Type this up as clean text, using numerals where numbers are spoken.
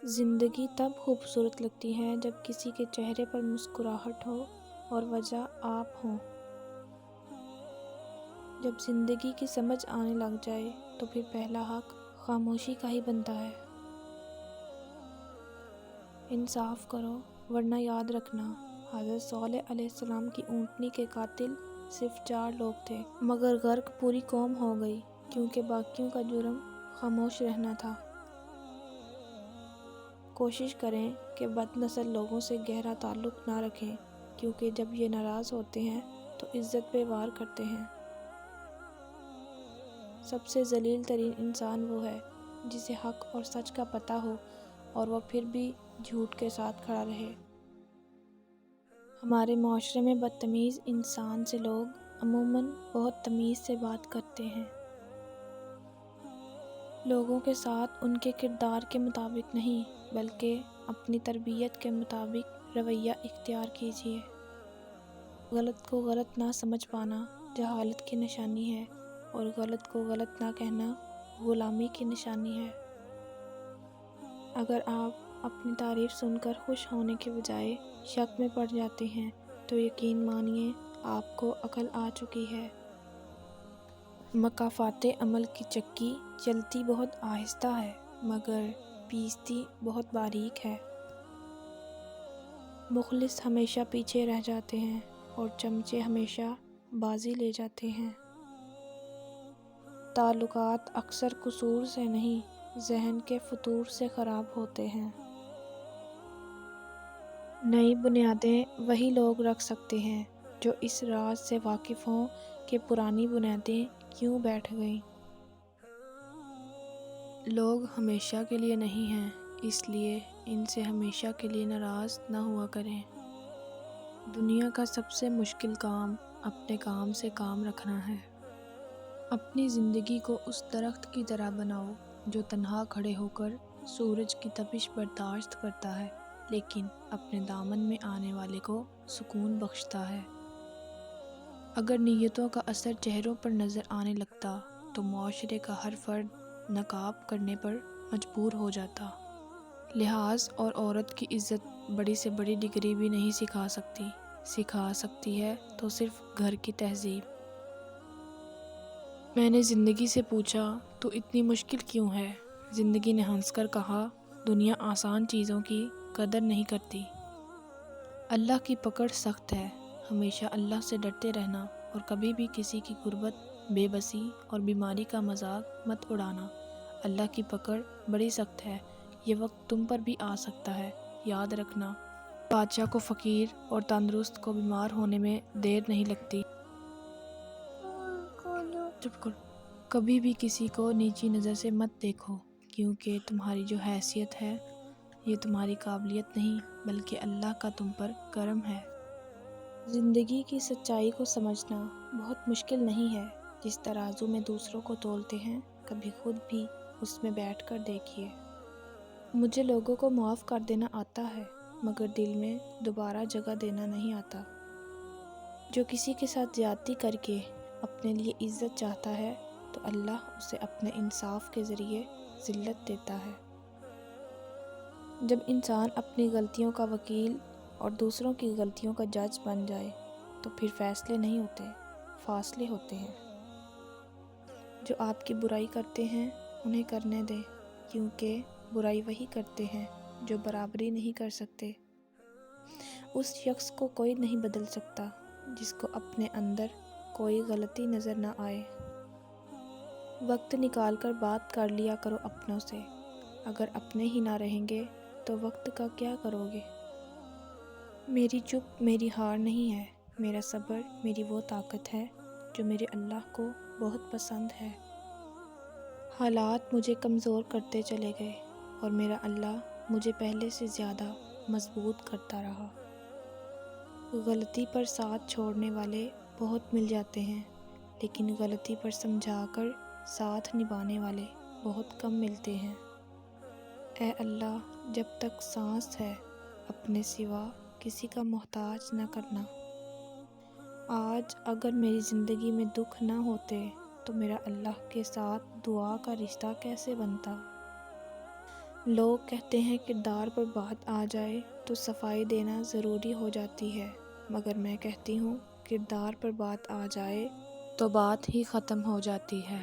زندگی تب خوبصورت لگتی ہے جب کسی کے چہرے پر مسکراہٹ ہو اور وجہ آپ ہوں۔ جب زندگی کی سمجھ آنے لگ جائے تو پھر پہلا حق خاموشی کا ہی بنتا ہے۔ انصاف کرو ورنہ یاد رکھنا، حضرت صالح علیہ السلام کی اونٹنی کے قاتل صرف 4 لوگ تھے، مگر غرق پوری قوم ہو گئی کیونکہ باقیوں کا جرم خاموش رہنا تھا۔ کوشش کریں کہ بد نسل لوگوں سے گہرا تعلق نہ رکھیں کیونکہ جب یہ ناراض ہوتے ہیں تو عزت پہ وار کرتے ہیں۔ سب سے ذلیل ترین انسان وہ ہے جسے حق اور سچ کا پتہ ہو اور وہ پھر بھی جھوٹ کے ساتھ کھڑا رہے۔ ہمارے معاشرے میں بدتمیز انسان سے لوگ عموماً بہت تمیز سے بات کرتے ہیں۔ لوگوں کے ساتھ ان کے کردار کے مطابق نہیں بلکہ اپنی تربیت کے مطابق رویہ اختیار کیجیے۔ غلط کو غلط نہ سمجھ پانا جہالت کی نشانی ہے اور غلط کو غلط نہ کہنا غلامی کی نشانی ہے۔ اگر آپ اپنی تعریف سن کر خوش ہونے کے بجائے شک میں پڑ جاتے ہیں تو یقین مانیے آپ کو عقل آ چکی ہے۔ مکافات عمل کی چکی چلتی بہت آہستہ ہے مگر پیستی بہت باریک ہے۔ مخلص ہمیشہ پیچھے رہ جاتے ہیں اور چمچے ہمیشہ بازی لے جاتے ہیں۔ تعلقات اکثر قصور سے نہیں ذہن کے فطور سے خراب ہوتے ہیں۔ نئی بنیادیں وہی لوگ رکھ سکتے ہیں جو اس راز سے واقف ہوں کہ پرانی بنیادیں کیوں بیٹھ گئیں۔ لوگ ہمیشہ کے لیے نہیں ہیں اس لیے ان سے ہمیشہ کے لیے ناراض نہ ہوا کریں۔ دنیا کا سب سے مشکل کام اپنے کام سے کام رکھنا ہے۔ اپنی زندگی کو اس درخت کی طرح بناؤ جو تنہا کھڑے ہو کر سورج کی تپش برداشت کرتا ہے لیکن اپنے دامن میں آنے والے کو سکون بخشتا ہے۔ اگر نیتوں کا اثر چہروں پر نظر آنے لگتا تو معاشرے کا ہر فرد نقاب کرنے پر مجبور ہو جاتا۔ لحاظ اور عورت کی عزت بڑی سے بڑی ڈگری بھی نہیں سکھا سکتی ہے تو صرف گھر کی تہذیب۔ میں نے زندگی سے پوچھا تو اتنی مشکل کیوں ہے؟ زندگی نے ہنس کر کہا دنیا آسان چیزوں کی قدر نہیں کرتی۔ اللہ کی پکڑ سخت ہے، ہمیشہ اللہ سے ڈرتے رہنا اور کبھی بھی کسی کی غربت، بے بسی اور بیماری کا مذاق مت اڑانا۔ اللہ کی پکڑ بڑی سخت ہے، یہ وقت تم پر بھی آ سکتا ہے، یاد رکھنا۔ بادشاہ کو فقیر اور تندرست کو بیمار ہونے میں دیر نہیں لگتی۔ چپ کرو۔ کبھی بھی کسی کو نیچی نظر سے مت دیکھو کیونکہ تمہاری جو حیثیت ہے یہ تمہاری قابلیت نہیں بلکہ اللہ کا تم پر کرم ہے۔ زندگی کی سچائی کو سمجھنا بہت مشکل نہیں ہے۔ جس ترازو میں دوسروں کو تولتے ہیں کبھی خود بھی اس میں بیٹھ کر دیکھیے۔ مجھے لوگوں کو معاف کر دینا آتا ہے مگر دل میں دوبارہ جگہ دینا نہیں آتا۔ جو کسی کے ساتھ زیادتی کر کے اپنے لیے عزت چاہتا ہے تو اللہ اسے اپنے انصاف کے ذریعے ذلت دیتا ہے۔ جب انسان اپنی غلطیوں کا وکیل اور دوسروں کی غلطیوں کا جج بن جائے تو پھر فیصلے نہیں ہوتے، فاصلے ہوتے ہیں۔ جو آپ کی برائی کرتے ہیں انہیں کرنے دیں کیونکہ برائی وہی کرتے ہیں جو برابری نہیں کر سکتے۔ اس شخص کو کوئی نہیں بدل سکتا جس کو اپنے اندر کوئی غلطی نظر نہ آئے۔ وقت نکال کر بات کر لیا کرو اپنوں سے، اگر اپنے ہی نہ رہیں گے تو وقت کا کیا کرو گے؟ میری چپ میری ہار نہیں ہے، میرا صبر میری وہ طاقت ہے جو میرے اللہ کو بہت پسند ہے۔ حالات مجھے کمزور کرتے چلے گئے اور میرا اللہ مجھے پہلے سے زیادہ مضبوط کرتا رہا۔ غلطی پر ساتھ چھوڑنے والے بہت مل جاتے ہیں لیکن غلطی پر سمجھا کر ساتھ نبھانے والے بہت کم ملتے ہیں۔ اے اللہ جب تک سانس ہے اپنے سوا کسی کا محتاج نہ کرنا۔ آج اگر میری زندگی میں دکھ نہ ہوتے تو میرا اللہ کے ساتھ دعا کا رشتہ کیسے بنتا؟ لوگ کہتے ہیں کردار پر بات آ جائے تو صفائی دینا ضروری ہو جاتی ہے، مگر میں کہتی ہوں کردار پر بات آ جائے تو بات ہی ختم ہو جاتی ہے۔